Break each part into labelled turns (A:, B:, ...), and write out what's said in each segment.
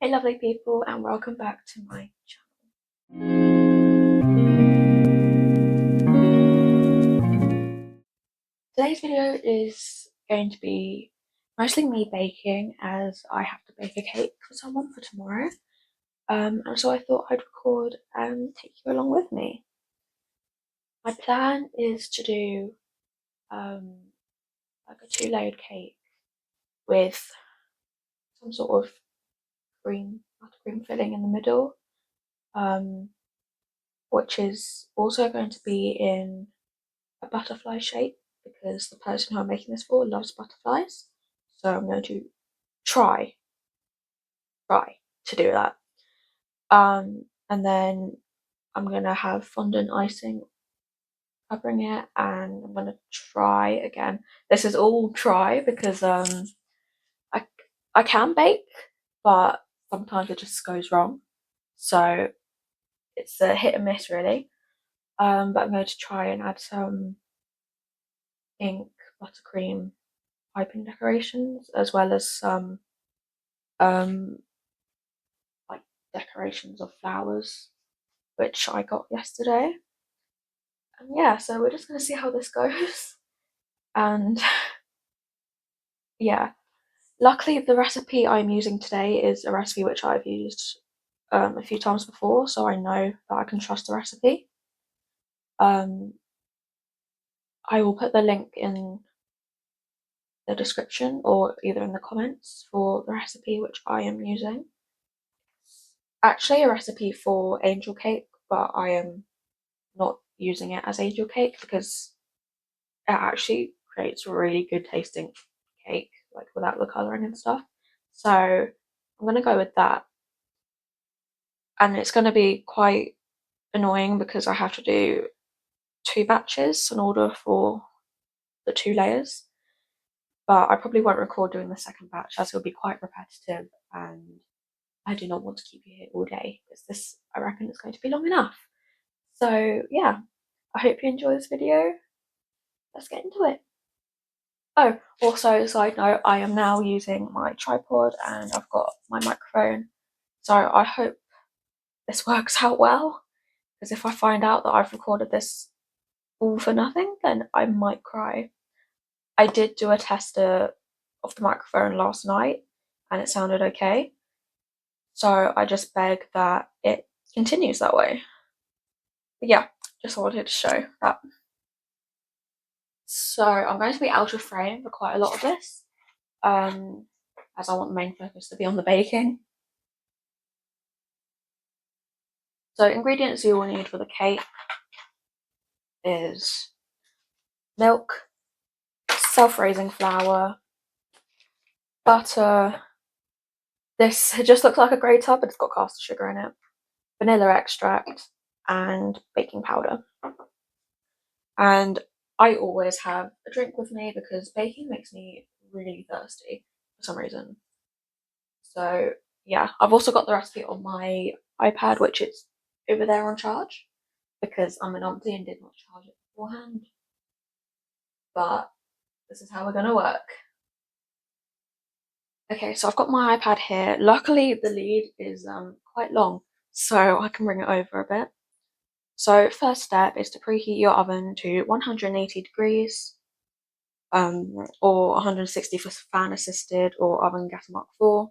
A: Hey lovely people, and welcome back to my channel. Today's video is going to be mostly me baking, as I have to bake a cake for someone for tomorrow. And so I thought I'd record and take you along with me. My plan is to do like a 2-layered cake with some sort of buttercream filling in the middle, which is also going to be in a butterfly shape because the person who I'm making this for loves butterflies. So I'm going to try to do that. And then I'm gonna have fondant icing covering it, and I'm gonna try again. This is all try because I I can bake, but sometimes it just goes wrong. So it's a hit and miss really. But I'm going to try and add some ink, buttercream, piping decorations, as well as some um like decorations of flowers, which I got yesterday. And yeah, so we're just gonna see how this goes. And yeah, luckily the recipe I'm using today is a recipe which I've used a few times before, so I know that I can trust the recipe. Um, I will put the link in the description or either in the comments for the recipe which I am using. Actually, a recipe for angel cake, but I am not using it as angel cake because it actually creates really good tasting cake, like without the colouring and stuff. So I'm gonna go with that. And it's gonna be quite annoying because I have to do 2 batches in order for the 2 layers. But I probably won't record doing the second batch as it'll be quite repetitive, and I do not want to keep you here all day because this, I reckon, is going to be long enough. So yeah, I hope you enjoy this video. Let's get into it. Oh, also, side note, I am now using my tripod and I've got my microphone. So I hope this works out well, because if I find out that I've recorded this all for nothing, then I might cry. I did do a tester of the microphone last night and it sounded okay. So I just beg that it continues that way. But yeah, just wanted to show that. So I'm going to be out of frame for quite a lot of this, as I want the main focus to be on the baking. So ingredients you will need for the cake is milk, self-raising flour, butter. This just looks like a grey tub, but it's got caster sugar in it, vanilla extract, and baking powder. And I always have a drink with me because baking makes me really thirsty for some reason. So yeah, I've also got the recipe on my iPad, which is over there on charge because I'm an auntie and did not charge it beforehand. But this is how we're gonna work. Okay, so I've got my iPad here. Luckily, the lead is quite long, so I can bring it over a bit. So first step is to preheat your oven to 180 degrees, or 160 for fan assisted or oven gas mark 4,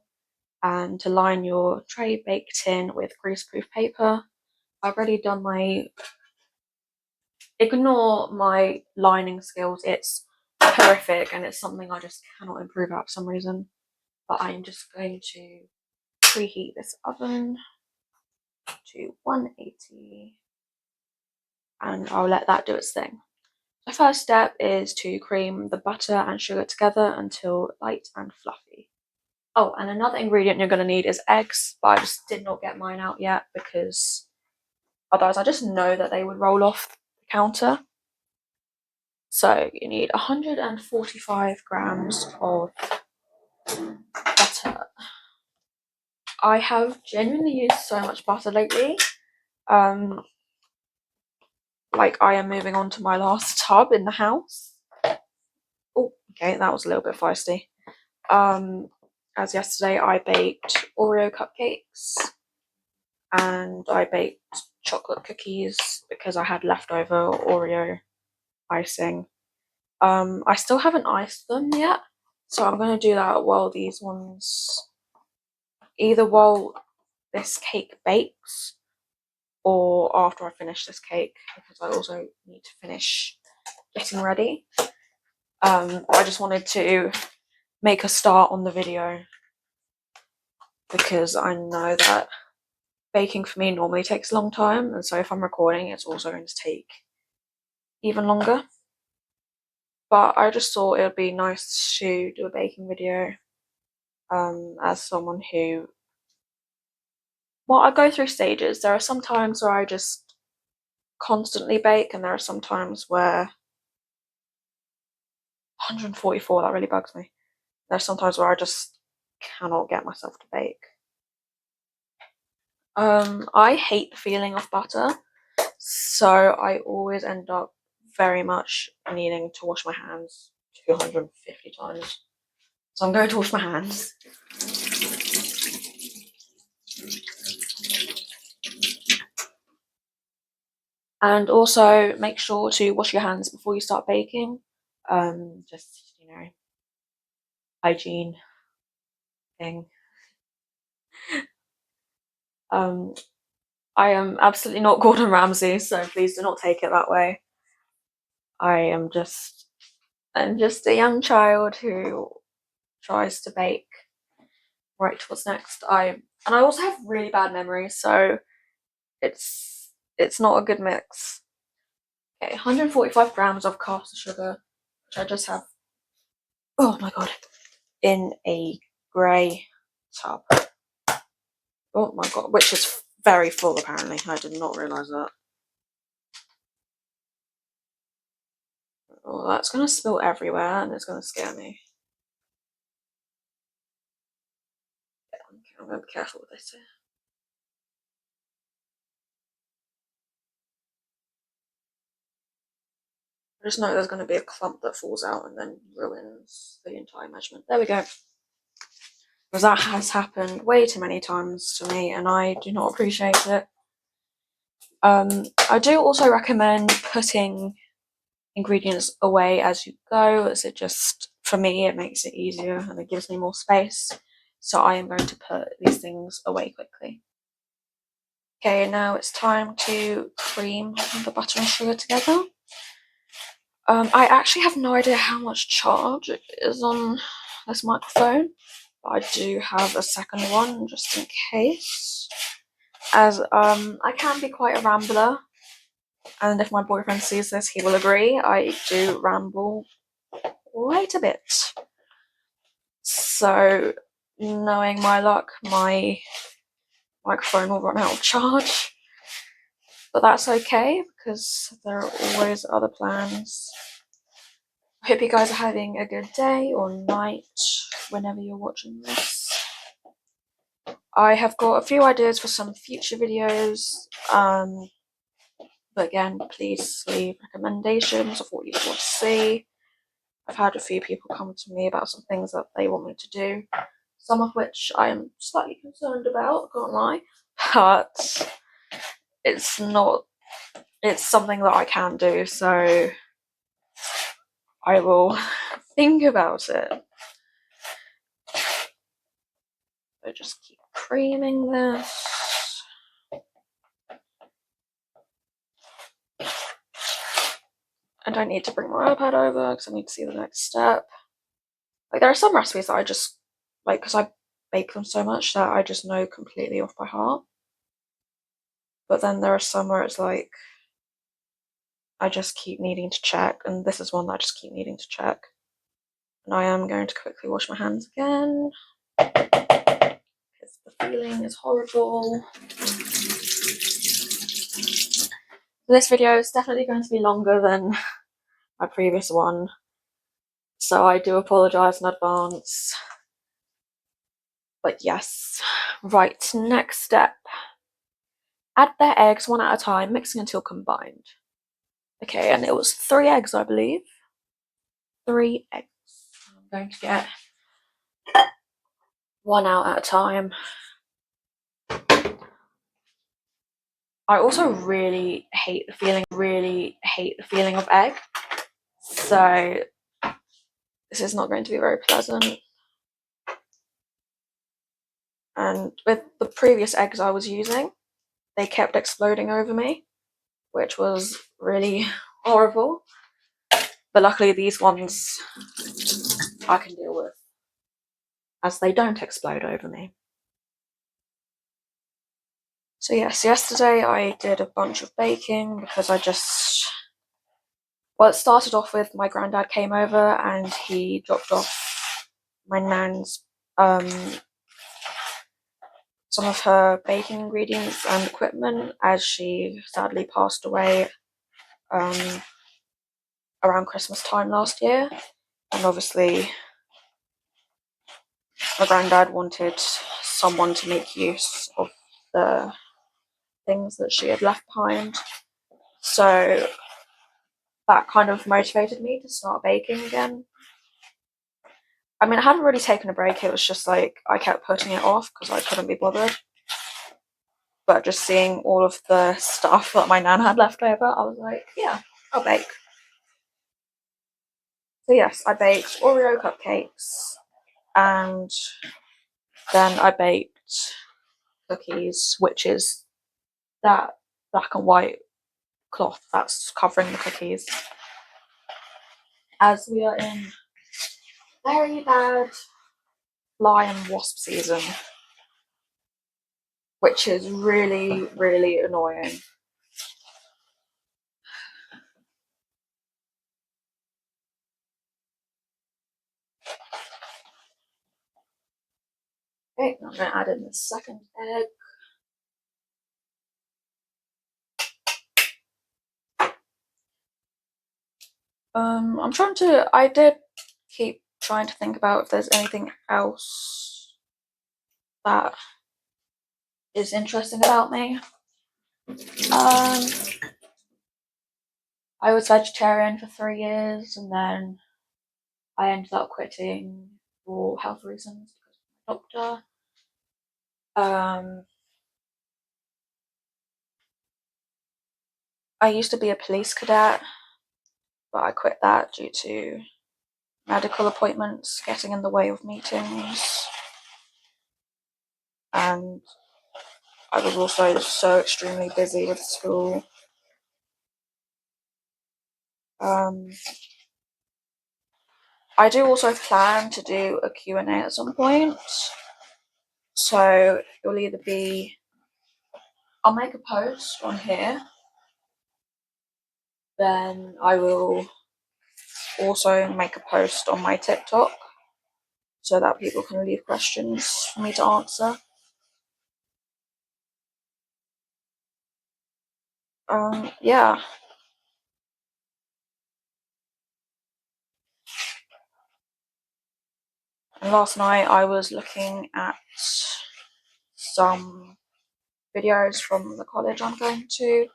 A: and to line your tray bake tin with greaseproof paper. I've already done my, ignore my lining skills, it's horrific and it's something I just cannot improve at for some reason. But I'm just going to preheat this oven to 180 and I'll let that do its thing. The first step is to cream the butter and sugar together until light and fluffy. Oh, and another ingredient you're going to need is eggs, but I just did not get mine out yet because otherwise I just know that they would roll off the counter. So you need 145 grams of butter. I have genuinely used so much butter lately. Like I am moving on to my last tub in the house. Oh, okay, that was a little bit feisty. And as yesterday I baked Oreo cupcakes and I baked chocolate cookies because I had leftover Oreo icing. I still haven't iced them yet, so I'm going to do that while these ones, either while this cake bakes or after I finish this cake, because I also need to finish getting ready. I just wanted to make a start on the video because I know that baking for me normally takes a long time, and so if I'm recording it's also going to take even longer. But I just thought it would be nice to do a baking video as someone who, well, I go through stages. There are some times where I just constantly bake, and there are some times where 144, that really bugs me. There's sometimes where I just cannot get myself to bake. I hate the feeling of butter, so I always end up very much needing to wash my hands 250 times. So I'm going to wash my hands. And also make sure to wash your hands before you start baking. Just, you know, hygiene thing. I am absolutely not Gordon Ramsay, so please do not take it that way. I'm just a young child who tries to bake right to what's next. I also have really bad memory, so it's not a good mix. Okay, 145 grams of caster sugar, which I just have, oh my god, in a grey tub. Oh my god, which is very full apparently. I did not realise that. Oh, that's gonna spill everywhere and it's gonna scare me. I'm gonna be careful with this here. I just know there's gonna be a clump that falls out and then ruins the entire measurement. There we go. Because that has happened way too many times to me and I do not appreciate it. I do also recommend putting ingredients away as you go, as it just, for me, it makes it easier and it gives me more space. So I am going to put these things away quickly. Okay, now it's time to cream the butter and sugar together. I actually have no idea how much charge it is on this microphone, but I do have a second one just in case. As I can be quite a rambler, and if my boyfriend sees this, he will agree. I do ramble quite a bit. So, knowing my luck, my microphone will run out of charge. But that's okay, because there are always other plans. I hope you guys are having a good day or night whenever you're watching this. I have got a few ideas for some future videos, but again, please leave recommendations of what you want to see. I've had a few people come to me about some things that they want me to do, some of which I am slightly concerned about, I can't lie, but it's something that I can do, so I will think about it. So just keep creaming this. I don't need to bring my iPad over because I need to see the next step. Like, there are some recipes that I just, like, because I bake them so much that I just know completely off by heart. But then there are some where it's like, I just keep needing to check, and this is one that I just keep needing to check. And I am going to quickly wash my hands again, because the feeling is horrible. This video is definitely going to be longer than my previous one, so I do apologise in advance. But yes, right, next step. Add their eggs one at a time, mixing until combined. Okay, and it was 3 eggs, I believe. 3 eggs. I'm going to get one out at a time. I also really hate the feeling of egg. So this is not going to be very pleasant. And with the previous eggs I was using, they kept exploding over me, which was really horrible. But luckily these ones I can deal with, as they don't explode over me. So yes, yesterday I did a bunch of baking because well, it started off with my granddad came over and he dropped off my nan's some of her baking ingredients and equipment, as she sadly passed away um, around Christmas time last year. And obviously my granddad wanted someone to make use of the things that she had left behind. So that kind of motivated me to start baking again. I mean, I hadn't really taken a break, it was just like I kept putting it off because I couldn't be bothered. But just seeing all of the stuff that my nan had left over, I was like, yeah, I'll bake. So yes, I baked Oreo cupcakes, and then I baked cookies, which is that black and white cloth that's covering the cookies. As we are in very bad fly and wasp season, which is really, really annoying. Okay, I'm going to add in the second egg. I did keep trying to think about if there's anything else that is interesting about me. I was vegetarian for 3 years, and then I ended up quitting for health reasons because of my doctor. I used to be a police cadet, but I quit that due to medical appointments getting in the way of meetings. And I was also so extremely busy with school. I do also plan to do a Q&A at some point. So it'll either be, I'll make a post on here, then I will also make a post on my TikTok so that people can leave questions for me to answer. Yeah. And last night I was looking at some videos from the college I'm going to,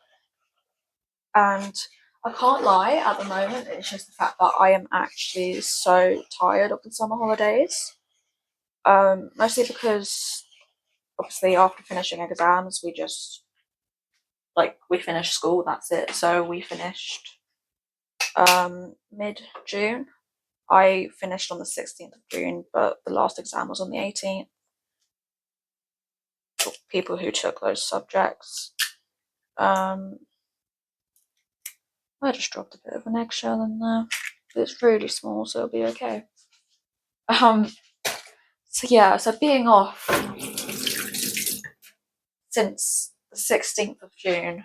A: and I can't lie, at the moment it's just the fact that I am actually so tired of the summer holidays. Mostly because obviously after finishing exams we finished school, that's it. So we finished mid-June. I finished on the 16th of June, but the last exam was on the 18th. For people who took those subjects. I just dropped a bit of an eggshell in there. It's really small, so it'll be okay. So yeah, so being off since the 16th of June,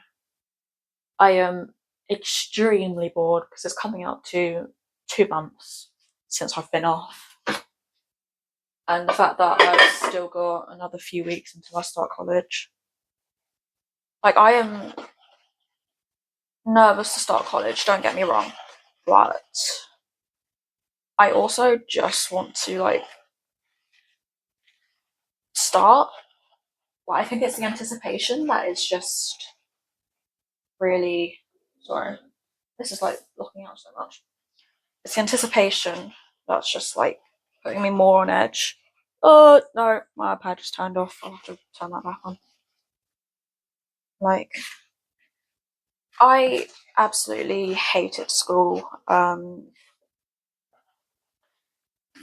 A: I am extremely bored because it's coming up to 2 months since I've been off. And the fact that I've still got another few weeks until I start college. Like, I am nervous to start college, don't get me wrong, but I also just want to start. Well, I think it's the anticipation that is just really, sorry, this is blocking out so much. It's the anticipation that's just putting me more on edge. Oh no, my iPad just turned off. I'll have to turn that back on. Like, I absolutely hated school.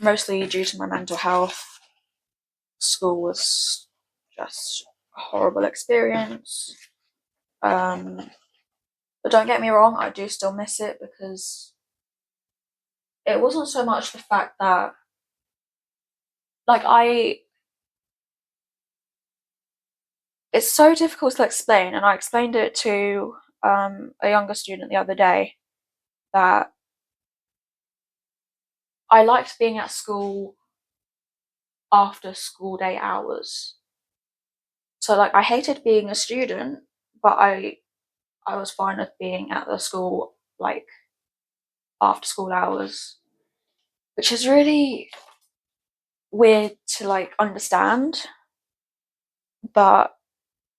A: Mostly due to my mental health. School was just a horrible experience. But don't get me wrong, I do still miss it because it wasn't so much the fact that, like, it's so difficult to explain, and I explained it to a younger student the other day that I liked being at school after school day hours. So like I hated being a student, but I was fine with being at the school like after school hours, which is really weird to like understand. But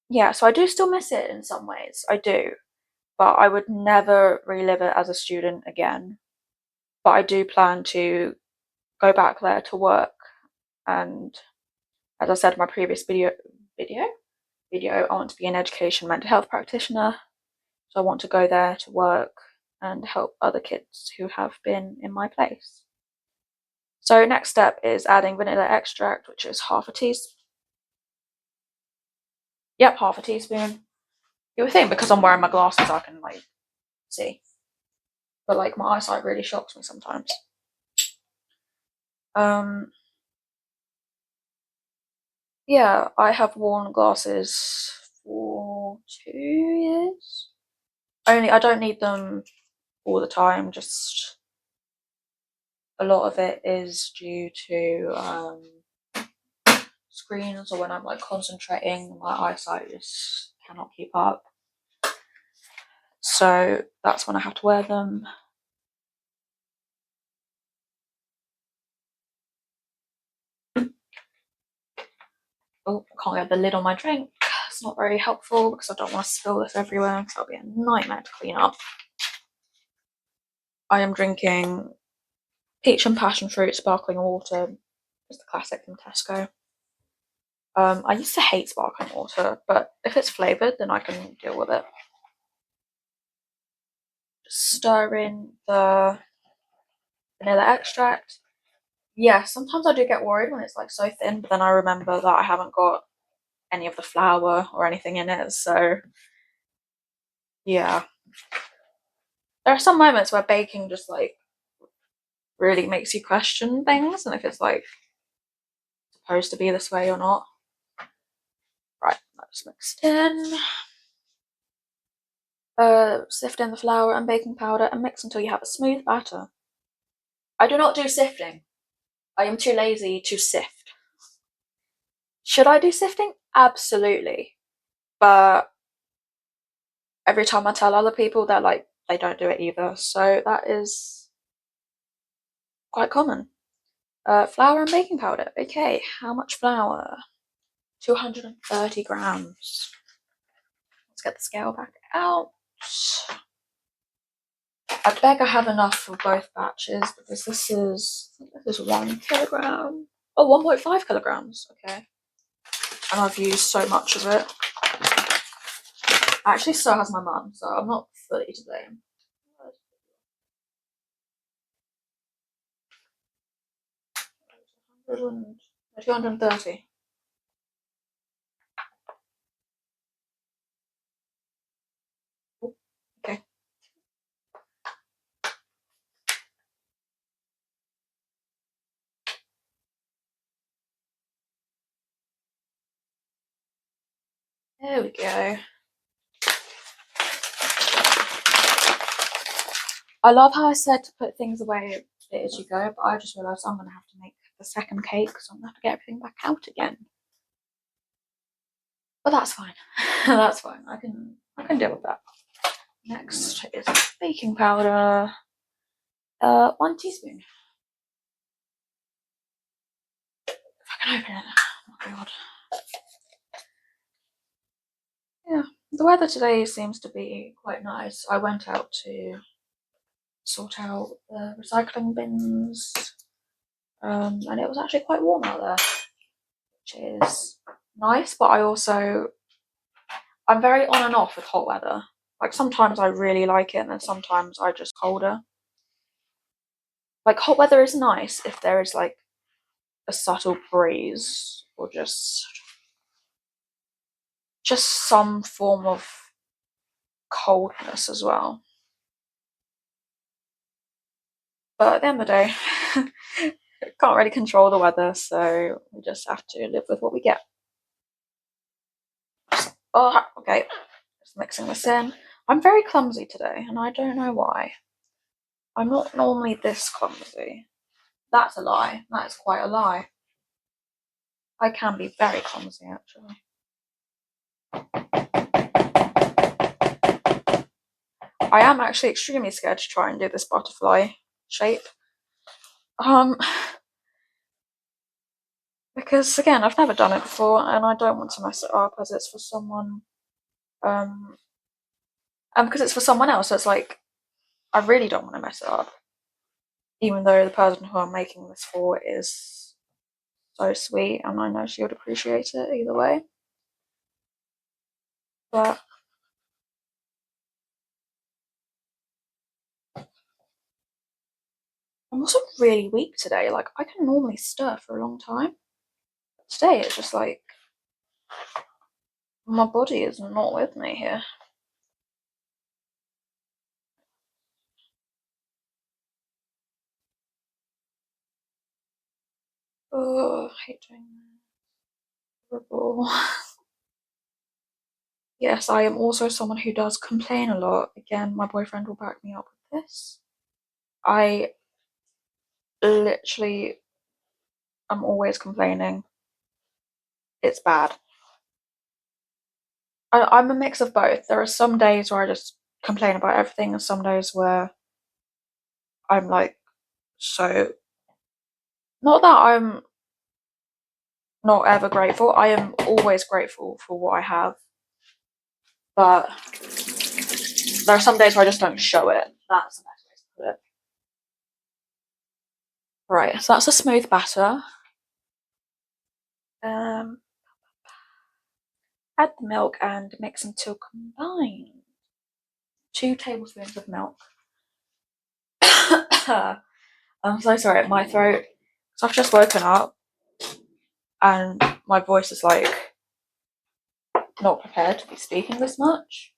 A: yeah, so I do still miss it in some ways. I do, but I would never relive it as a student again. But I do plan to go back there to work, and as I said in my previous video, I want to be an education mental health practitioner. So I want to go there to work and help other kids who have been in my place. So next step is adding vanilla extract, which is half a teaspoon. Yep, half a teaspoon. You would think because I'm wearing my glasses I can like see. But like my eyesight really shocks me sometimes. Yeah, I have worn glasses for 2 years. Only I don't need them all the time, just a lot of it is due to screens or when I'm like concentrating, my eyesight just cannot keep up. So that's when I have to wear them. Oh, I can't get the lid on my drink. It's not very helpful because I don't want to spill this everywhere because that'll be a nightmare to clean up. I am drinking peach and passion fruit sparkling water. It's the classic from Tesco. I used to hate sparkling water, but if it's flavoured, then I can deal with it. Just stir in the vanilla extract. Yeah, sometimes I do get worried when it's like so thin, but then I remember that I haven't got any of the flour or anything in it, so yeah. There are some moments where baking just like really makes you question things and if it's like supposed to be this way or not. Right, that's mixed in. Sift in the flour and baking powder and mix until you have a smooth batter. I do not do sifting. I am too lazy to sift. Should I do sifting? Absolutely. But every time I tell other people, they're like, they don't do it either. So that is quite common. Flour and baking powder. Okay, how much flour? 230 grams. Let's get the scale back out. I beg I have enough for both batches because this is 1 kilogram. Oh, 1.5 kilograms. Okay. And I've used so much of it. Actually, so has my mum, so I'm not fully to blame. 230. Okay. There we go. I love how I said to put things away as you go, but I just realised I'm going to have to make the second cake, so I'm going to have to get everything back out again. But that's fine. That's fine. I can deal with that. Next is baking powder. 1 teaspoon. If I can open it. Oh my god. Yeah, the weather today seems to be quite nice. I went out to sort out the recycling bins, and it was actually quite warm out there. which is nice, but I'm very on and off with hot weather. Like sometimes I really like it and then sometimes I just colder. Like hot weather is nice if there is like a subtle breeze or just some form of coldness as well. But at the end of the day, can't really control the weather, so we just have to live with what we get. Oh, okay. Just mixing this in. I'm very clumsy today, and I don't know why. I'm not normally this clumsy. That's a lie. That is quite a lie. I can be very clumsy, actually. I am actually extremely scared to try and do this butterfly shape. Because again, I've never done it before, and I don't want to mess it up as it's for someone, and because it's for someone else, so it's like I really don't want to mess it up, even though the person who I'm making this for is so sweet, and I know she would appreciate it either way. But I'm also really weak today. Like I can normally stir for a long time. But today it's just like my body is not with me here. Oh, I hate doing that. Horrible. Yes, I am also someone who does complain a lot. Again, my boyfriend will back me up with this. I literally am always complaining. It's bad. I'm a mix of both. There are some days where I just complain about everything, and some days where I'm like, so. Not that I'm not ever grateful, I am always grateful for what I have, but there are some days where I just don't show it. That's the best way to put it. Right, so that's a smooth batter. Add the milk and mix until combined. 2 tablespoons of milk. I'm so sorry, my throat. So I've just woken up and my voice is like not prepared to be speaking this much.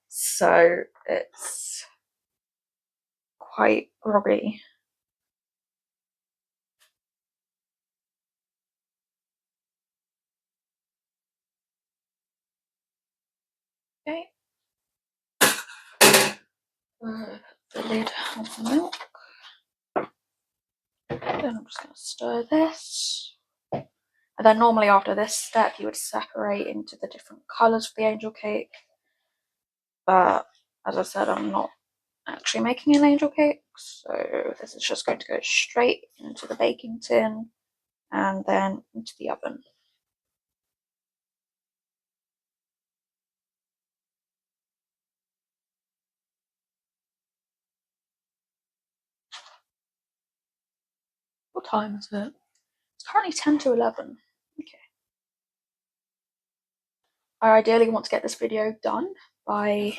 A: So it's quite groggy. Okay. The lid of the milk. Then I'm just going to stir this. And then normally after this step you would separate into the different colours for the angel cake. But as I said, I'm not actually making an angel cake, so this is just going to go straight into the baking tin and then into the oven. What time is it? It's currently 10 to 11. Okay. I ideally want to get this video done by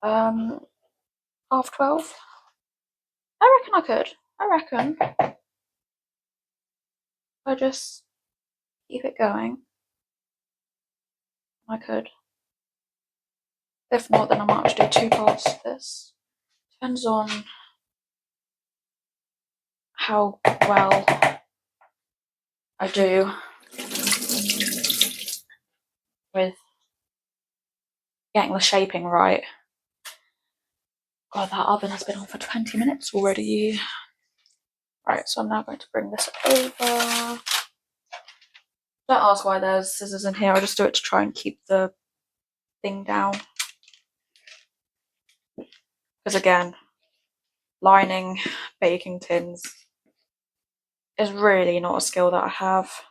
A: 12:30. I reckon I could. I reckon I just keep it going. I could. If not, then I might have to do 2 parts of this. Depends on how well I do with getting the shaping right. God, that oven has been on for 20 minutes already. Right, so I'm now going to bring this over. Don't ask why there's scissors in here, I just do it to try and keep the thing down. Because again, lining baking tins is really not a skill that I have.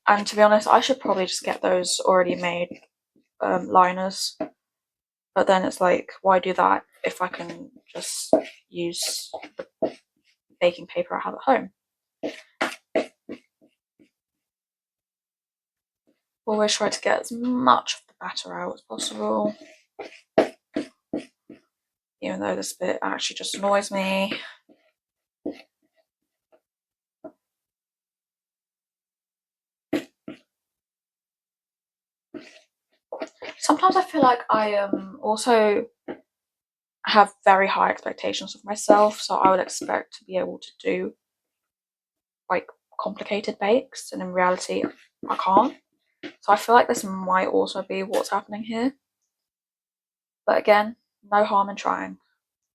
A: And to be honest, I should probably just get those already made liners. But then it's like, why do that if I can just use the baking paper I have at home? Always try to get as much of the batter out as possible, even though this bit actually just annoys me. Sometimes I feel like I also have very high expectations of myself, so I would expect to be able to do like complicated bakes, and in reality I can't. So I feel like this might also be what's happening here. But again, no harm in trying.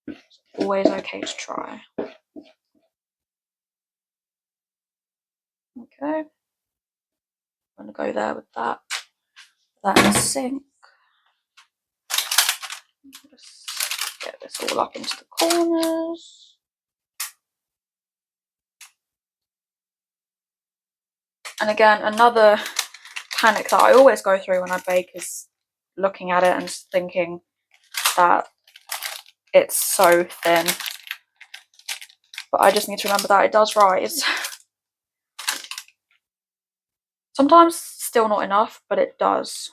A: It's always okay to try. Okay. I'm gonna go there with that. That in the sink. Just get this all up into the corners. And again, another panic that I always go through when I bake is looking at it and thinking that it's so thin. But I just need to remember that it does rise. Sometimes still not enough, but it does.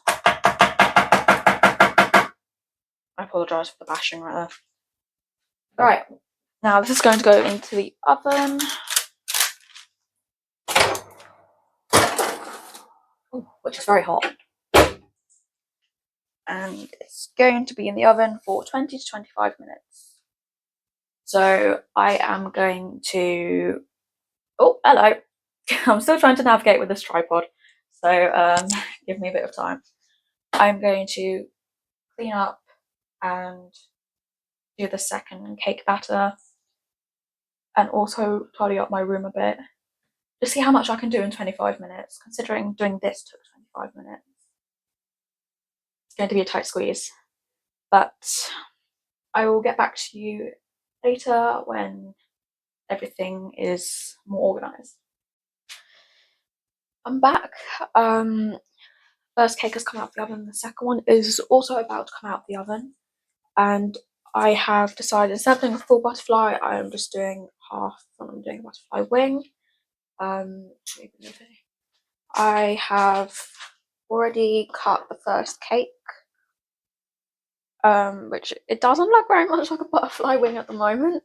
A: I apologise for the bashing right there. Alright, now this is going to go into the oven. Ooh, which is very hot. And it's going to be in the oven for 20 to 25 minutes. So I am going to... Oh, hello. I'm still trying to navigate with this tripod, so give me a bit of time. I'm going to clean up and do the second cake batter, and also tidy up my room a bit to see how much I can do in 25 minutes, considering doing this took 25 minutes. It's going to be a tight squeeze, but I will get back to you later when everything is more organised. I'm back. First cake has come out of the oven, the second one is also about to come out of the oven, and I have decided instead of doing a full butterfly, I am just doing half, and I'm doing a butterfly wing. I have already cut the first cake, which it doesn't look very much like a butterfly wing at the moment,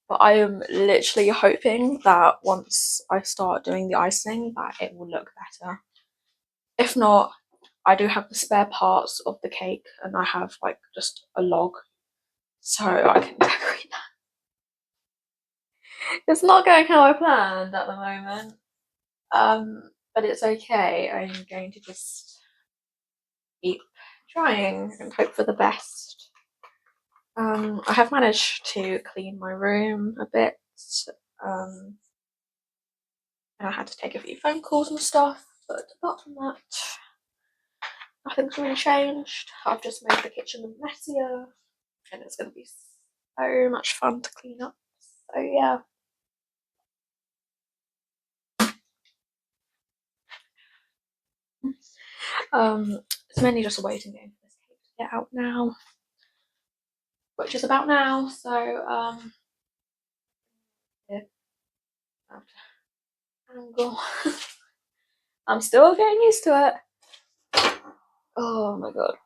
A: but I am literally hoping that once I start doing the icing that it will look better. If not, I do have the spare parts of the cake, and I have like just a log, so I can decorate that. It's not going how I planned at the moment, but it's okay. I'm going to just keep trying and hope for the best. I have managed to clean my room a bit, and I had to take a few phone calls and stuff, but apart from that, nothing's really changed. I've just made the kitchen messier, and it's going to be so much fun to clean up. So yeah. It's mainly just a waiting game for this cake to get out now, which is about now. So yeah, angle. I'm still getting used to it. Oh my god.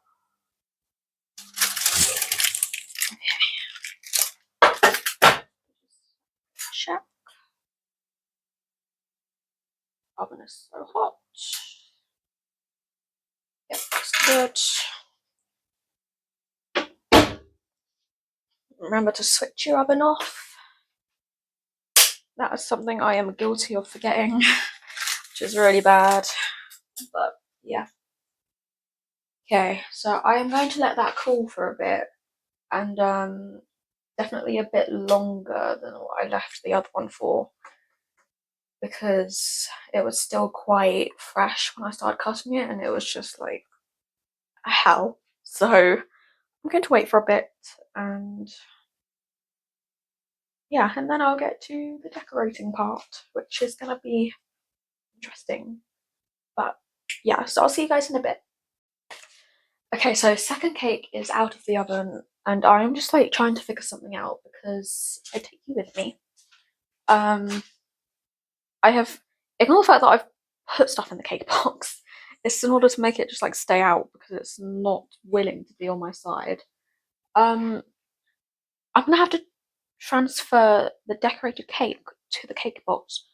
A: Okay. Check. Oven is so hot. Yep, that's good. Remember to switch your oven off. That is something I am guilty of forgetting, which is really bad. But yeah. Okay, so I am going to let that cool for a bit, and definitely a bit longer than what I left the other one for, because it was still quite fresh when I started cutting it, and it was just like hell. So I'm going to wait for a bit, and yeah, and then I'll get to the decorating part, which is gonna be interesting. But yeah, so I'll see you guys in a bit. Okay, so second cake is out of the oven, and I'm just like trying to figure something out because I take you with me. I have, ignore the fact that I've put stuff in the cake box, It's in order to make it just like stay out because it's not willing to be on my side. I'm gonna have to transfer the decorated cake to the cake box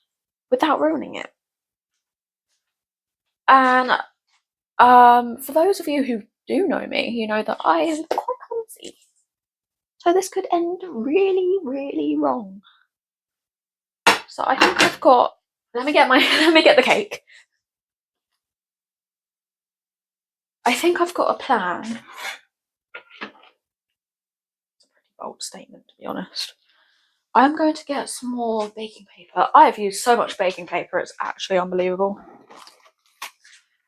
A: without ruining it. And for those of you who do know me, you know that I am quite clumsy. So this could end really, really wrong. So I think I've got. Let me get the cake. I think I've got a plan. It's a pretty bold statement, to be honest. I'm going to get some more baking paper. I have used so much baking paper, it's actually unbelievable.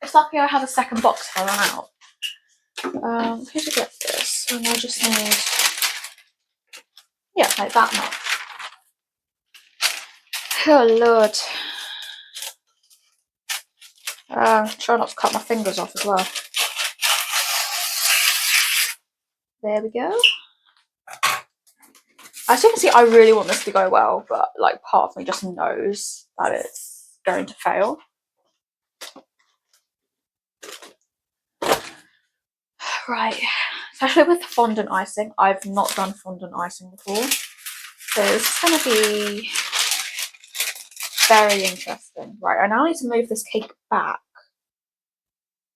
A: It's lucky I have a second box if I run out. Who to get this? And I just need, yeah, like that much. Oh lord. Try not to cut my fingers off as well. There we go. As you can see, I really want this to go well, but like part of me just knows that it's going to fail. Right, especially with fondant icing. I've not done fondant icing before, so this is going to be very interesting. Right, I now need to move this cake back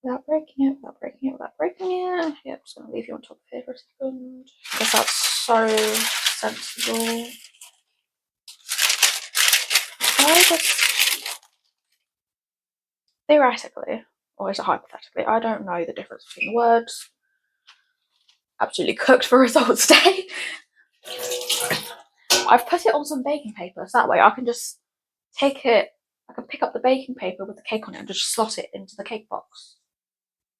A: without breaking it, without breaking it, without breaking it. Yep, just going to leave you on top of here for a second because that's so sensible. I just theoretically, or is it hypothetically? I don't know the difference between the words. Absolutely cooked for results day. I've put it on some baking paper, so that way I can just take it. I can pick up the baking paper with the cake on it and just slot it into the cake box.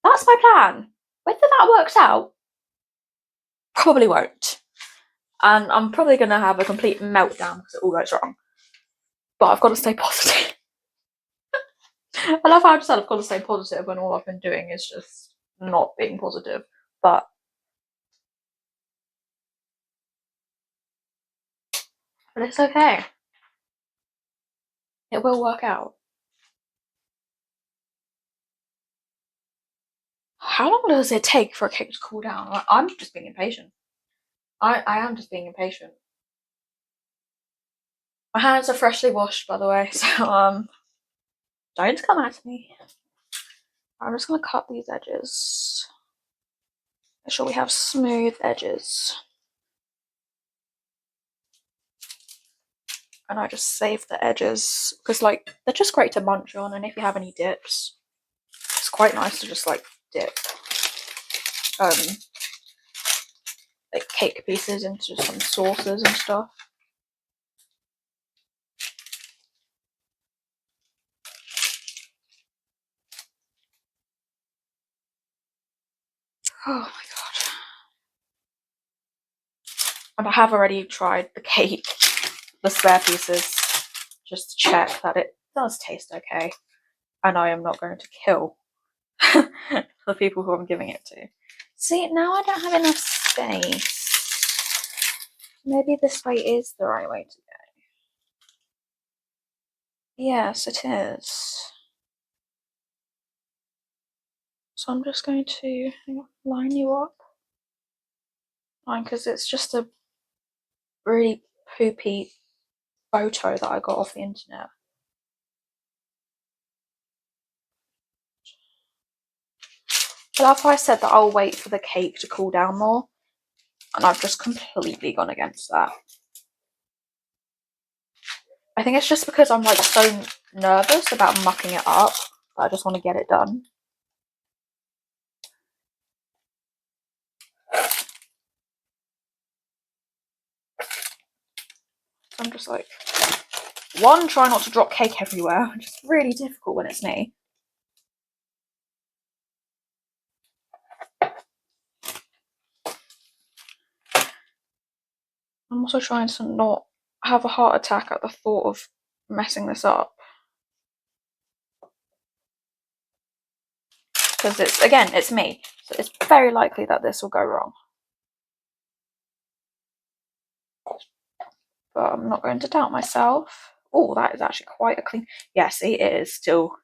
A: That's my plan. Whether that works out, probably won't. And I'm probably going to have a complete meltdown because it all goes wrong. But I've got to stay positive. I love how I just said I've got to stay positive when all I've been doing is just not being positive. But it's okay. It will work out. How long does it take for a cake to cool down? I'm just being impatient. I am just being impatient. My hands are freshly washed, by the way, so don't come at me. I'm just gonna cut these edges. Make sure we have smooth edges. And I just save the edges because like they're just great to munch on, and if you have any dips, it's quite nice to just like dip like cake pieces into some sauces and stuff. Oh my god. And I have already tried the cake, the spare pieces, just to check that it does taste okay. And I am not going to kill the people who I'm giving it to. See, now I don't have enough space. Maybe this way is the right way to go. Yes, it is. So I'm just going to line you up. Because it's just a really poopy photo that I got off the internet. But that's why I said that I'll wait for the cake to cool down more. And I've just completely gone against that. I think it's just because I'm like so nervous about mucking it up. I just want to get it done. So I'm just like, one, try not to drop cake everywhere, which is really difficult when it's me. I'm also trying to not have a heart attack at the thought of messing this up. Because it's, again, it's me. So it's very likely that this will go wrong. But I'm not going to doubt myself. Oh, that is actually quite a clean... Yeah, see, it is still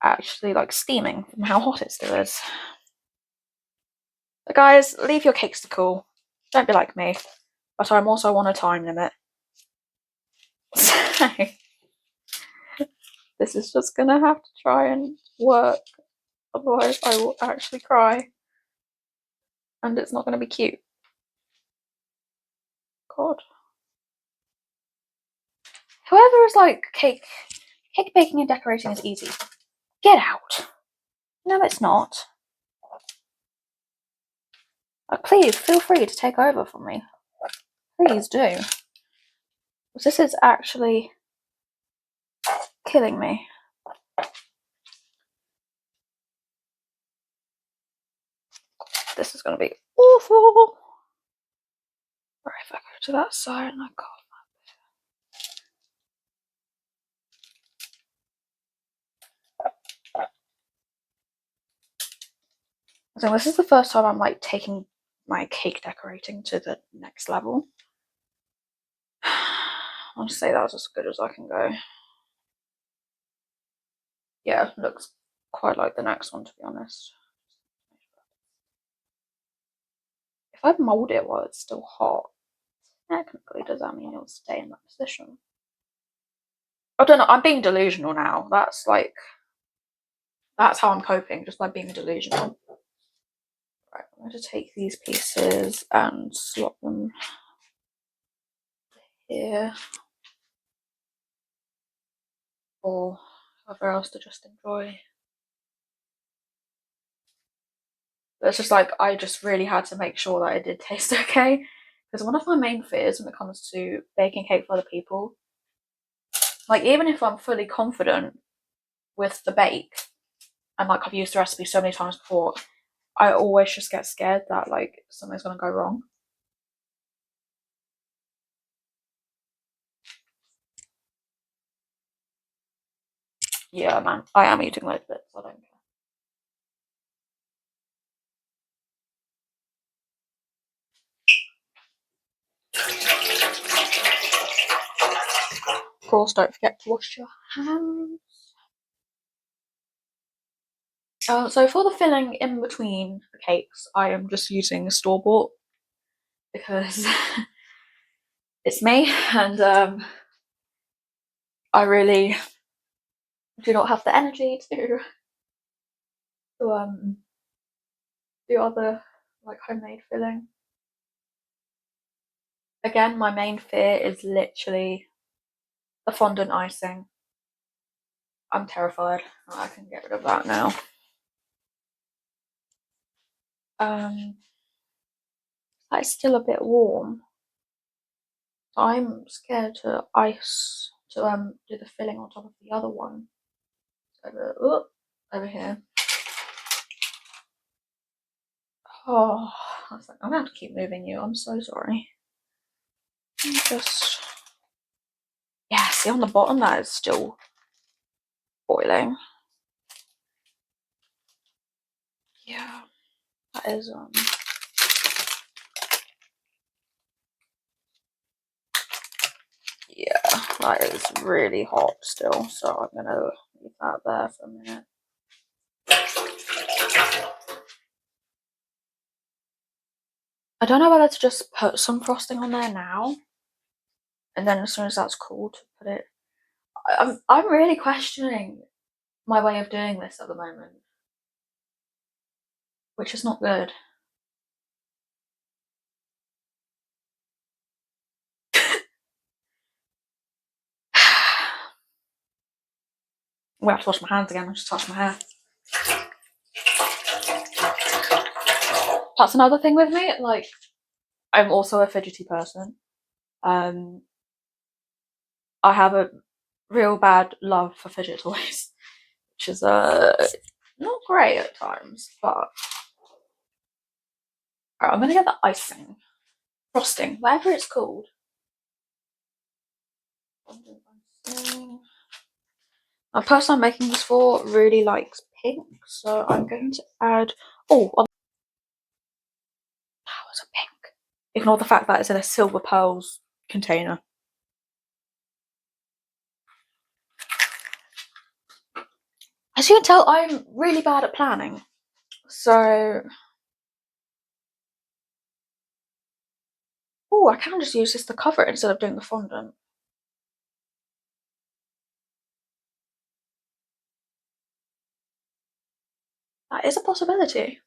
A: actually like steaming from how hot it still is. But guys, leave your cakes to cool. Don't be like me. But I'm also on a time limit. So this is just gonna have to try and work. Otherwise I will actually cry. And it's not gonna be cute. God. Whoever is like, cake baking and decorating is easy. Get out. No, it's not. Please, feel free to take over from me. Please do. This is actually killing me. This is going to be awful. Right, if I go to that side and I can't. So this is the first time I'm like taking my cake decorating to the next level. I'll just say that was as good as I can go. Yeah, looks quite like the next one, to be honest. If I mold it while it's still hot, technically does that mean it'll stay in that position? I don't know, I'm being delusional now. That's how I'm coping, just by being delusional. Right, I'm going to take these pieces and slot them here for whoever else to just enjoy. But it's just like, I just really had to make sure that it did taste okay, because one of my main fears when it comes to baking cake for other people, like even if I'm fully confident with the bake and like I've used the recipe so many times before, I always just get scared that like something's gonna go wrong. Yeah, man, I am eating those bits. I don't care. Of course, don't forget to wash your hands. So for the filling in between the cakes, I am just using store-bought because it's me, and I really do not have the energy to do other like homemade filling. Again, my main fear is literally the fondant icing. I'm terrified. I can get rid of that now. That's still a bit warm. I'm scared to do the filling on top of the other one. Over here. Oh, I was like, I'm gonna have to keep moving you. I'm so sorry. Just, yeah, see on the bottom that is still boiling. Yeah, that is yeah, that is really hot still, so I'm gonna leave that there for a minute. I don't know whether to just put some frosting on there now, and then as soon as that's cooled, put it. I'm really questioning my way of doing this at the moment, which is not good. I'm gonna have to wash my hands again. I just touched my hair. That's another thing with me. Like, I'm also a fidgety person. I have a real bad love for fidget toys, which is not great at times. But I'm gonna get the icing, frosting, whatever it's called. A person I'm making this for really likes pink, so I'm going to add. Oh, that was a pink. Ignore the fact that it's in a silver pearls container. As you can tell, I'm really bad at planning. So, oh, I can just use this to cover it instead of doing the fondant. That is a possibility.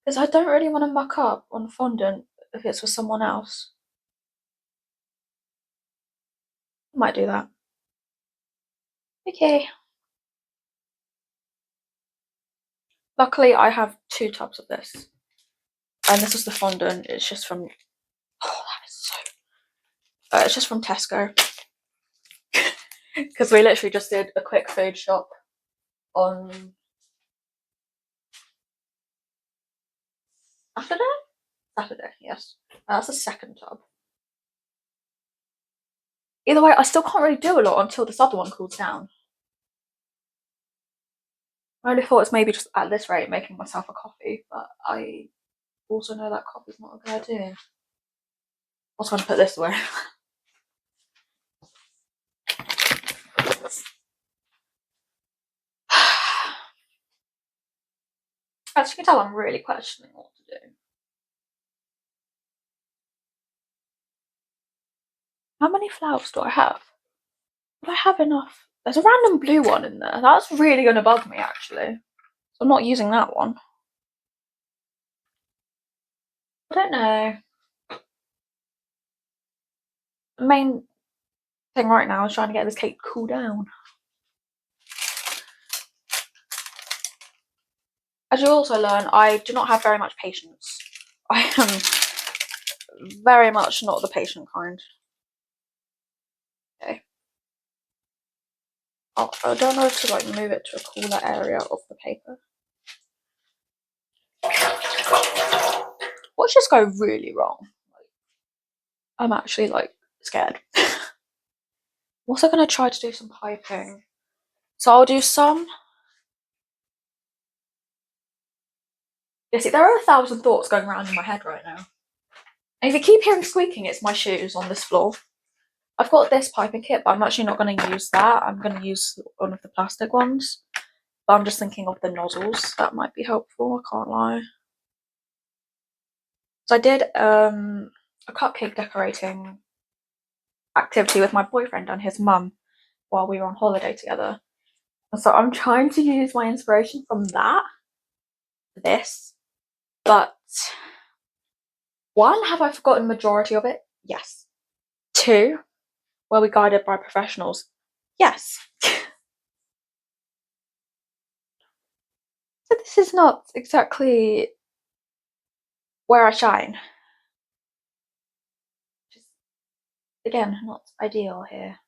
A: Because I don't really want to muck up on fondant if it's for someone else. I might do that. Okay. Luckily, I have 2 tubs of this. And this is the fondant. It's just from... Oh, that is so... it's just from Tesco. Because we literally just did a quick food shop on... Saturday? Saturday, yes. That's the 2nd tub. Either way, I still can't really do a lot until this other one cools down. I only thought it's maybe just at this rate making myself a coffee, but I also know that coffee's not a good idea. I was going to put this away. As you can tell, I'm really questioning what to do. How many flowers do I have? Do I have enough? There's a random blue one in there. That's really going to bug me, actually. So I'm not using that one. I don't know. The main thing right now is trying to get this cake to cool down. As you also learn, I do not have very much patience. I am very much not the patient kind. Okay. Oh, I don't know if to like move it to a cooler area of the paper. Watch this go really wrong. I'm actually like scared. I'm also gonna try to do some piping. So I'll do some. You see, there are 1,000 thoughts going around in my head right now. And if you keep hearing squeaking, it's my shoes on this floor. I've got this piping kit, but I'm actually not going to use that. I'm going to use one of the plastic ones. But I'm just thinking of the nozzles. That might be helpful, I can't lie. So I did a cupcake decorating activity with my boyfriend and his mum while we were on holiday together. And so I'm trying to use my inspiration from that for this. But 1, have I forgotten majority of it? Yes. 2, were we guided by professionals? Yes. So this is not exactly where I shine. Just, again, not ideal here.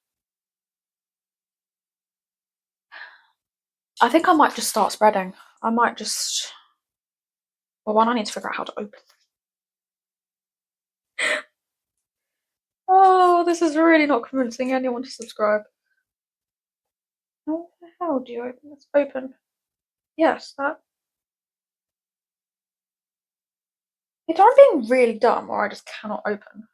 A: I think I might just start spreading. I might just... Well, 1, I need to figure out how to open. Oh, this is really not convincing anyone to subscribe. How the hell do you open this? Open. Yes, that... Either I'm being really dumb or I just cannot open.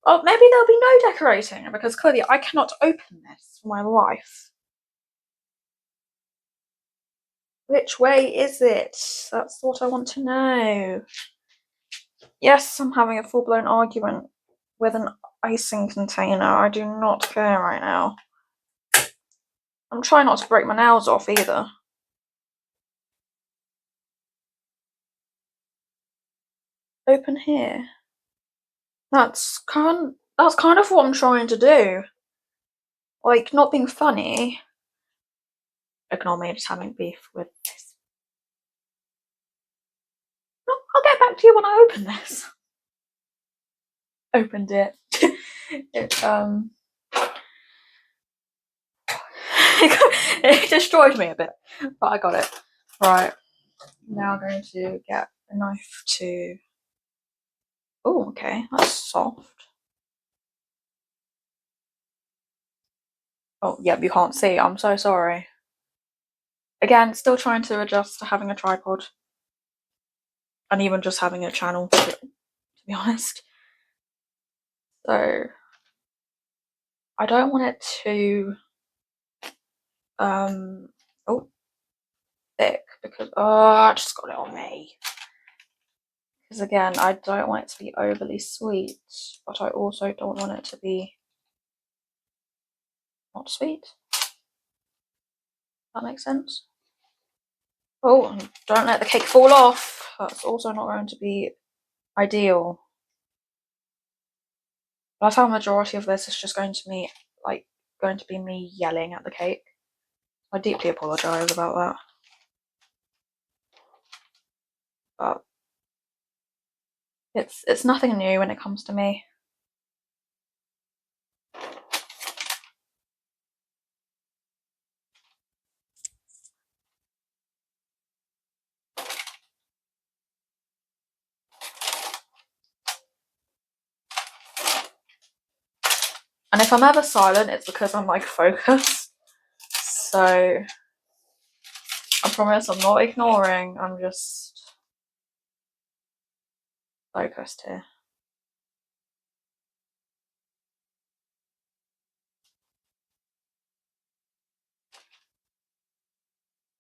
A: Oh, maybe there'll be no decorating because clearly I cannot open this for my life. Which way is it? That's what I want to know. Yes, I'm having a full-blown argument with an icing container. I do not care right now. I'm trying not to break my nails off either. Open here. That's kind of what I'm trying to do. Like, not being funny. Ignore me just having beef with this. No, I'll get back to you when I open this. Opened it. It destroyed me a bit, but I got it. Right. Now I'm going to get a knife to... Oh, okay, that's soft. Oh, yep, you can't see. I'm so sorry. Again, still trying to adjust to having a tripod. And even just having a channel, to be honest. So I don't want it too oh, thick because I just got it on me. Because again, I don't want it to be overly sweet, but I also don't want it to be not sweet. That makes sense. Oh, and don't let the cake fall off. That's also not going to be ideal. But I found the majority of this is just going to be me yelling at the cake. I deeply apologise about that. But it's nothing new when it comes to me. And if I'm ever silent, it's because I'm like focused. So I promise I'm not ignoring, I'm just focused here.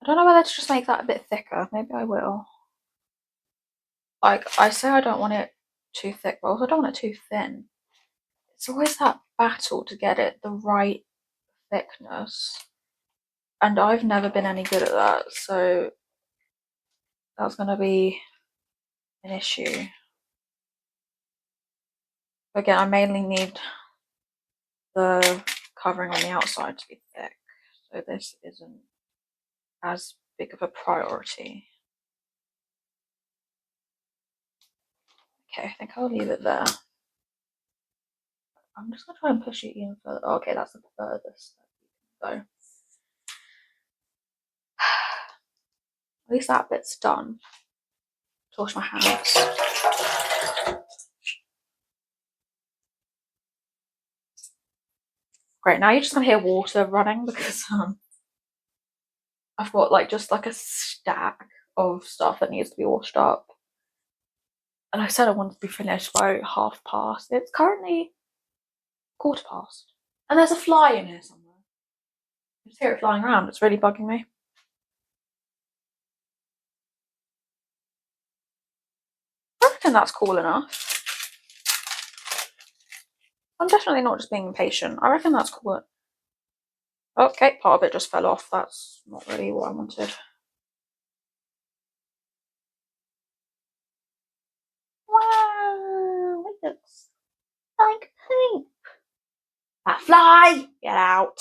A: I don't know whether to just make that a bit thicker. Maybe I will. Like, I say I don't want it too thick, but I also don't want it too thin. It's always that battle to get it the right thickness. And I've never been any good at that, so that's going to be an issue. Again, I mainly need the covering on the outside to be thick, so this isn't as big of a priority. Okay, I think I'll leave it there. I'm just gonna try and push it even further. Oh, okay, that's the furthest that you can go. At least that bit's done. Wash my hands. Great, now you're just gonna hear water running because I've got just like a stack of stuff that needs to be washed up. And I said I wanted to be finished by past. It's currently 1/4 past. And there's a fly in here somewhere. I just hear it flying around. It's really bugging me. I reckon that's cool enough. I'm definitely not just being impatient. I reckon that's cool. Okay, part of it just fell off. That's not really what I wanted. Wow, it looks like poop. That fly, get out.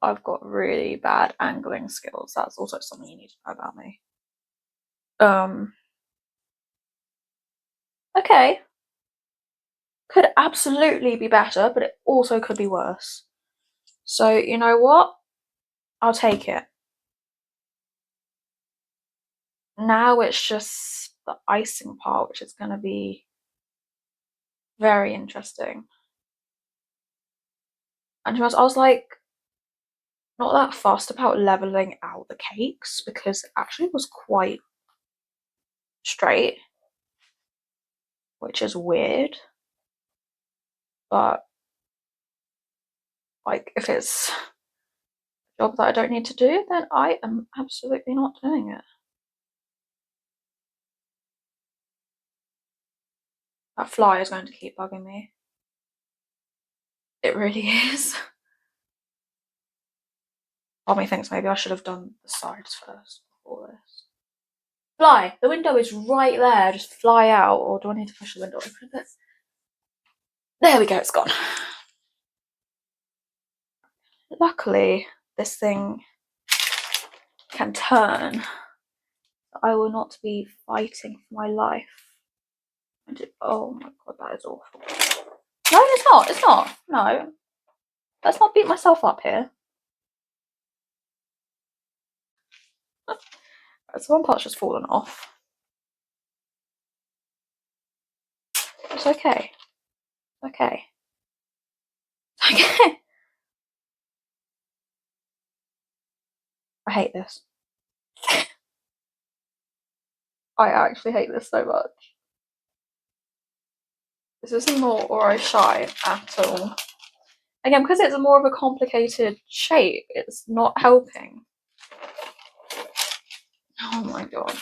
A: I've got really bad angling skills. That's also something you need to know about me. Okay. Could absolutely be better, but it also could be worse. So you know what? I'll take it. Now it's just the icing part, which is going to be very interesting. And to be honest, I was like, not that fussed about leveling out the cakes because it actually was quite straight, which is weird. But if it's a job that I don't need to do, then I am absolutely not doing it. That fly is going to keep bugging me. It really is. Part of me thinks maybe I should have done the sides first before this. Fly! The window is right there. Just fly out. Or do I need to push the window open a bit? There we go, it's gone. Luckily, this thing can turn. I will not be fighting for my life. Oh my god, that is awful. No, it's not. It's not. No. Let's not beat myself up here. So one part's just fallen off. It's okay. Okay. Okay. I hate this. I actually hate this so much. This isn't or shy at all. Again, because it's more of a complicated shape, it's not helping. Oh my god.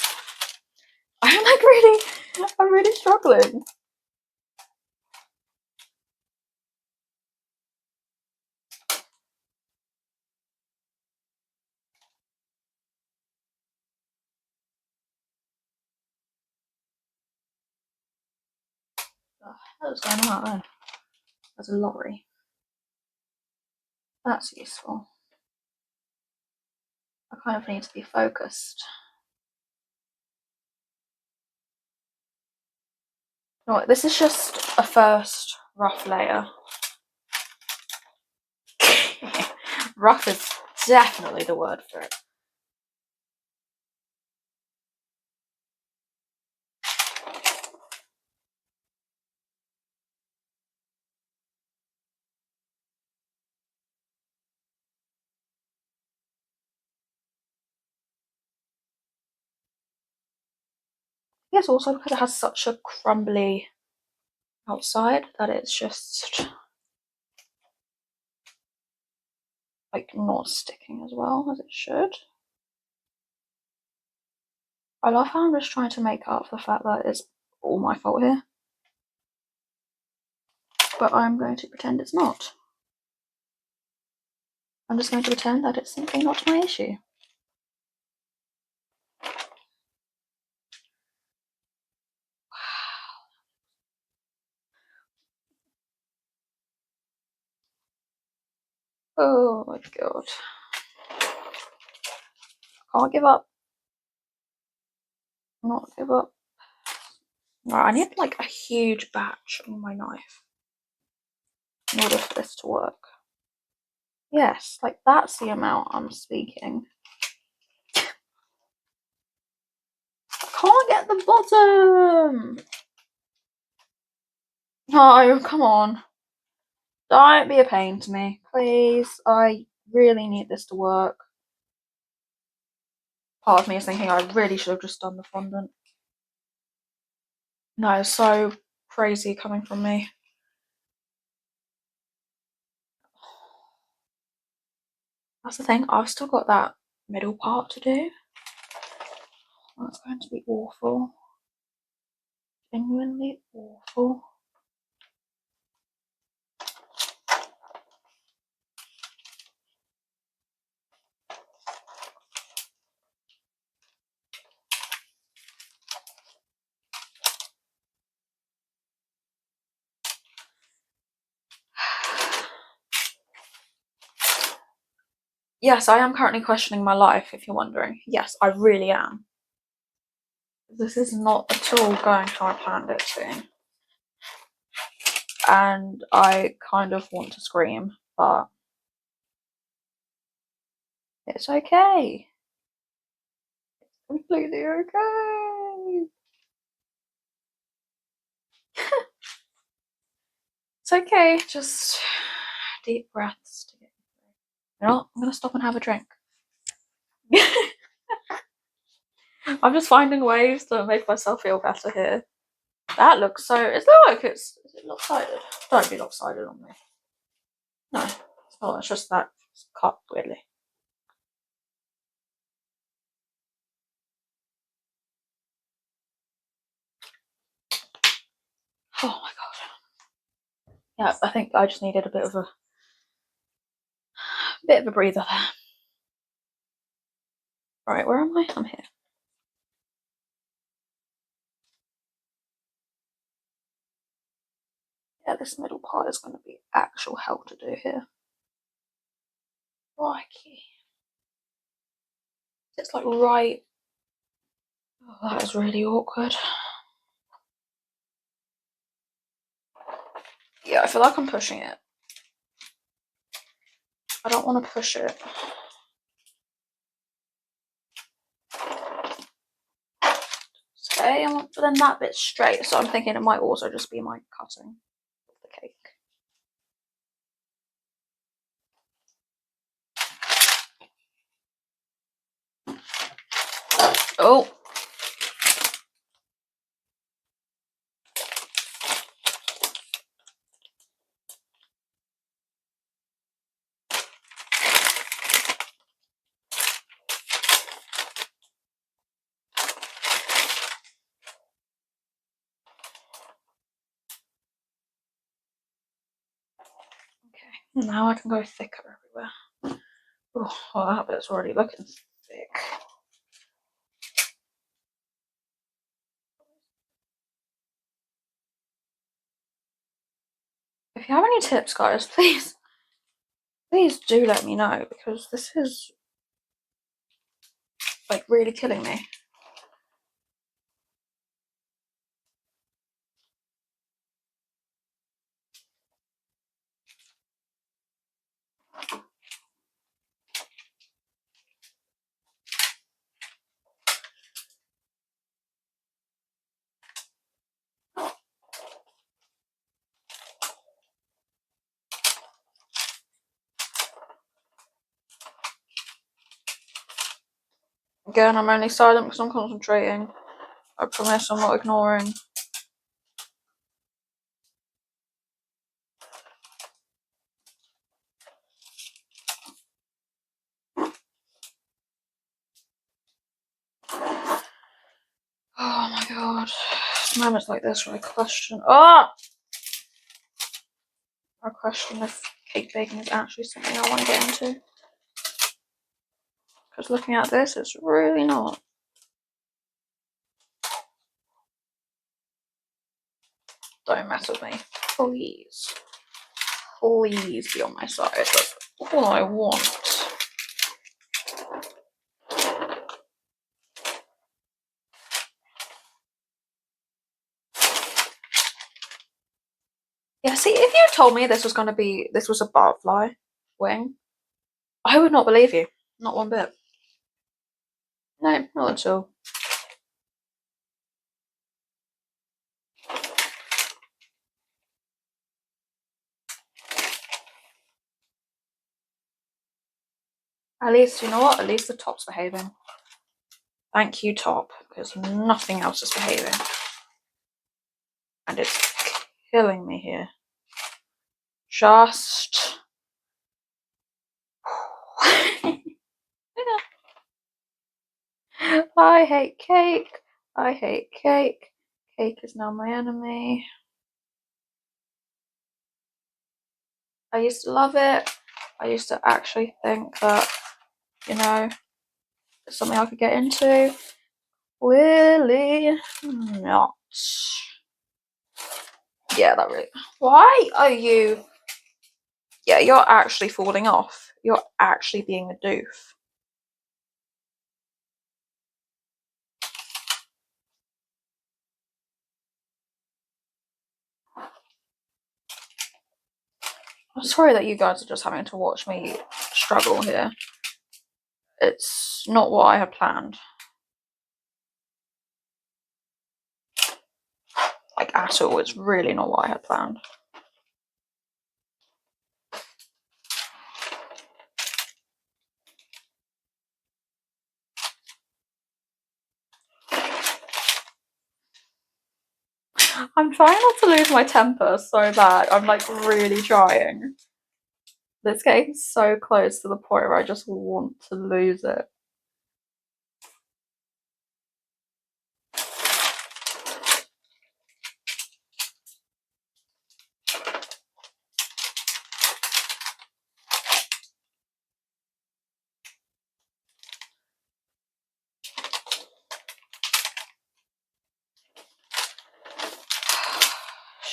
A: I'm really struggling. What the hell is going on out there? There's a lorry. That's useful. I kind of need to be focused. No, this is just a first rough layer. Rough is definitely the word for it. Yes, also because it has such a crumbly outside that it's just like not sticking as well as it should. I love how I'm just trying to make up for the fact that it's all my fault here. But I'm going to pretend it's not. I'm just going to pretend that it's simply not my issue. Oh my god. Can't give up. Not give up. Right, I need like a huge batch on my knife in order for this to work. Yes, like that's the amount I'm speaking. I can't get the bottom! No, come on. Don't be a pain to me, please. I really need this to work. Part of me is thinking I really should have just done the fondant. No, it's so crazy coming from me. That's the thing, I've still got that middle part to do. That's going to be awful. Genuinely awful. Yes, I am currently questioning my life, if you're wondering. Yes, I really am. This is not at all going how I planned it to. And I kind of want to scream, but it's okay. It's completely okay. It's okay, just deep breaths to get through. You know what? I'm gonna stop and have a drink. I'm just finding ways to make myself feel better here. That looks so. Is is it lopsided? Don't be lopsided on me. No, it's not. It's just that it's cut weirdly. Oh my god. Yeah, I think I just needed a bit of a breather there. Right, where am I? I'm here. Yeah, this middle part is going to be actual hell to do here. Crikey. It's like right. Oh, that is really awkward. Yeah, I feel like I'm pushing it. I don't want to push it. Okay, but then that bit's straight, so I'm thinking it might also just be my cutting of the cake. Oh. Okay, now I can go thicker everywhere. Oh, well, that bit's already looking thick. If you have any tips, guys, please do let me know, because this is like really killing me. Again, I'm only silent because I'm concentrating. I promise I'm not ignoring. Oh my god. Moments like this where I question. I question if cake baking is actually something I want to get into. Because looking at this, it's really not. Don't mess with me. Please. Please be on my side. That's all I want. Yeah, see, if you told me this was a butterfly wing, I would not believe you. Not one bit. No, not at all. At least, you know what? At least the top's behaving. Thank you, top, because nothing else is behaving. And it's killing me here. Just... I hate cake. I hate cake. Cake is now my enemy. I used to love it. I used to actually think that, you know, it's something I could get into. Really not. Yeah, that really... Why are you... Yeah, you're actually falling off. You're actually being a doof. I'm sorry that you guys are just having to watch me struggle here. It's not what I had planned. Like, at all. It's really not what I had planned. I'm trying not to lose my temper so bad. I'm like really trying. It's getting so close to the point where I just want to lose it.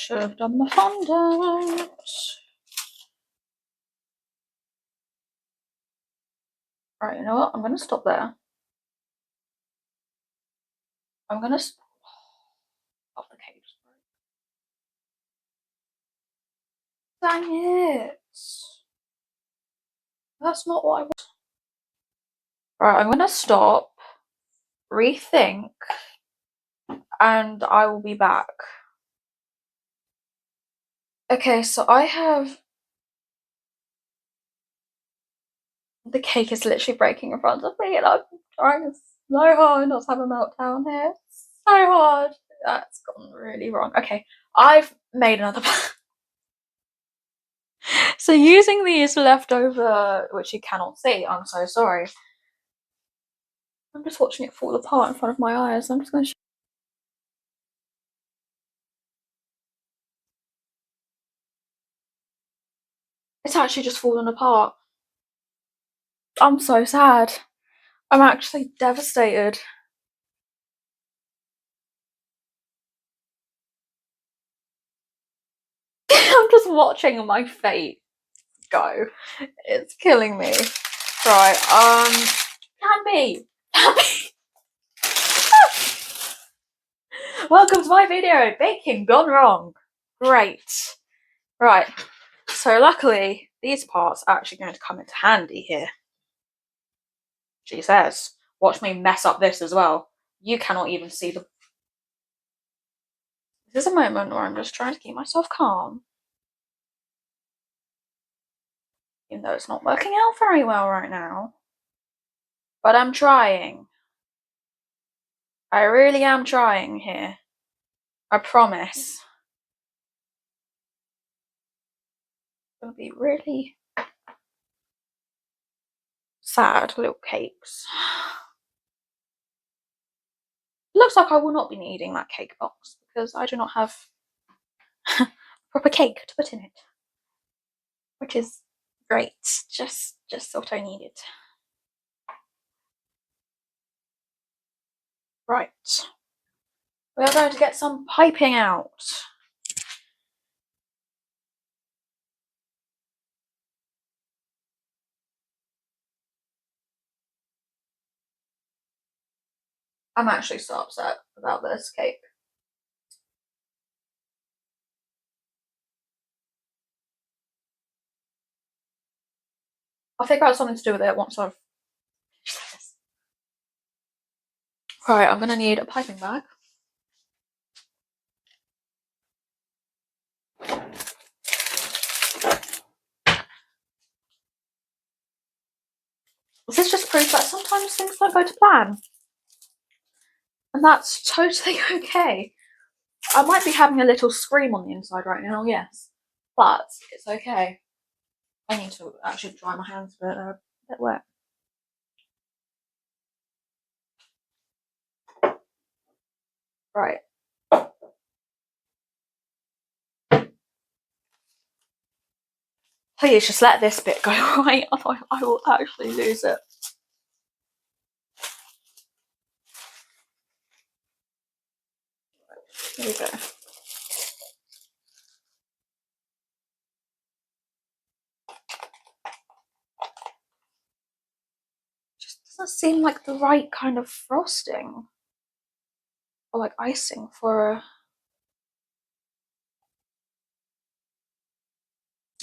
A: Should have done the fondant. Right, you know what? I'm going to stop there. I'm going to stop the cage. Dang it. That's not what I want. Right, I'm going to stop, rethink, and I will be back. Okay, so I have... The cake is literally breaking in front of me and I'm trying to so hard not to have a meltdown here. So hard. That's gone really wrong. Okay, I've made another plan. So using these leftover, which you cannot see, I'm so sorry. I'm just watching it fall apart in front of my eyes. I'm just going to. It's actually just fallen apart. I'm so sad. I'm actually devastated. I'm just watching my fate go. It's killing me. Right, can be. Welcome to my video, baking gone wrong. Great. Right, so luckily, these parts are actually going to come into handy here. She says, watch me mess up this as well. You cannot even see the... This is a moment where I'm just trying to keep myself calm. Even though it's not working out very well right now. But I'm trying. I really am trying here. I promise. It's gonna be really sad little cakes. It looks like I will not be needing that cake box because I do not have proper cake to put in it. Which is great. Just what I needed. Right. We are going to get some piping out. I'm actually so upset about this cake. I'll figure out something to do with it once I've... Right, I'm gonna need a piping bag. This just proves that sometimes things don't go to plan. And that's totally okay. I might be having a little scream on the inside right now, yes. But it's okay. I need to actually dry my hands a bit wet. Right. Please just let this bit go right, otherwise I will actually lose it. Here we go. Just doesn't seem like the right kind of frosting. Or like icing for a...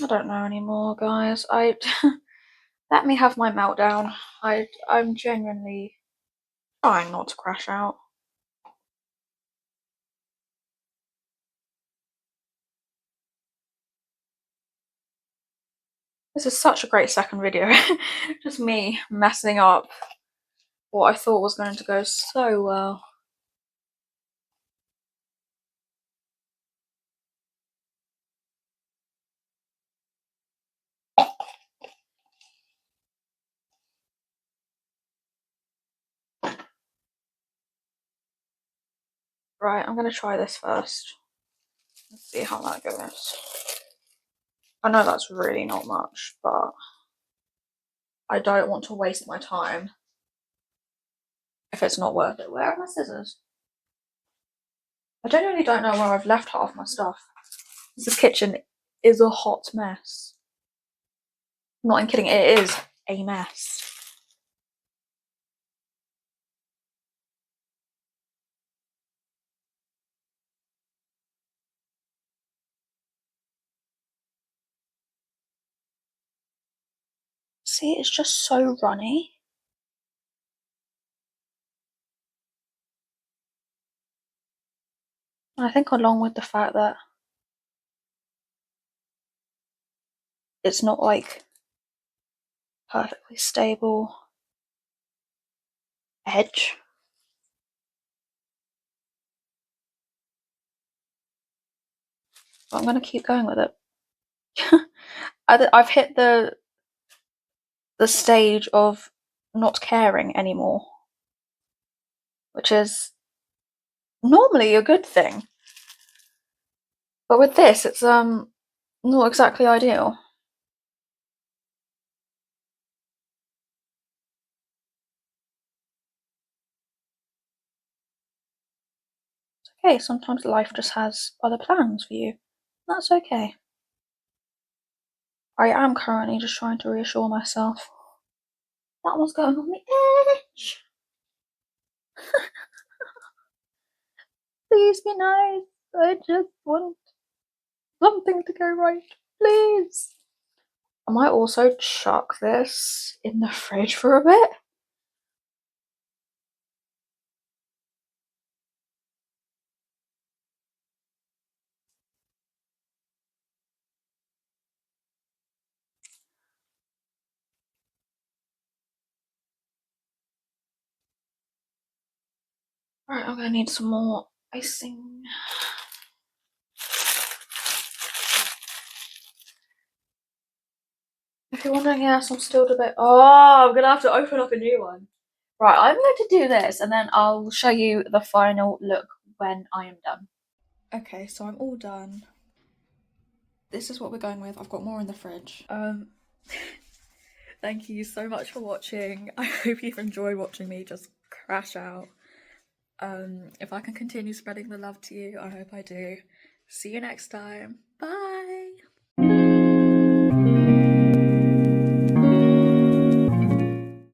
A: I don't know anymore, guys. Let me have my meltdown. I'm genuinely trying not to crash out. This is such a great second video. Just me messing up what I thought was going to go so well. Right, I'm going to try this first. Let's see how that goes. I know that's really not much, but I don't want to waste my time if it's not worth it. Where are my scissors? I genuinely don't know where I've left half my stuff. This kitchen is a hot mess. I'm not even kidding, it is a mess. See, it's just so runny. And I think along with the fact that it's not like perfectly stable edge. But I'm gonna keep going with it. I've hit the stage of not caring anymore, which is normally a good thing. But with this, it's not exactly ideal. It's okay, sometimes life just has other plans for you. That's okay. I am currently just trying to reassure myself that was going on the edge. Please be nice. I just want something to go right. Please. I might also chuck this in the fridge for a bit. Right, I'm gonna need some more icing. If you're wondering, yes, I'm still debating. Oh, I'm gonna have to open up a new one. Right, I'm going to do this and then I'll show you the final look when I am done. Okay, so I'm all done. This is what we're going with. I've got more in the fridge. Thank you so much for watching. I hope you've enjoyed watching me just crash out. If I can continue spreading the love to you, I hope I do. See you next time. Bye!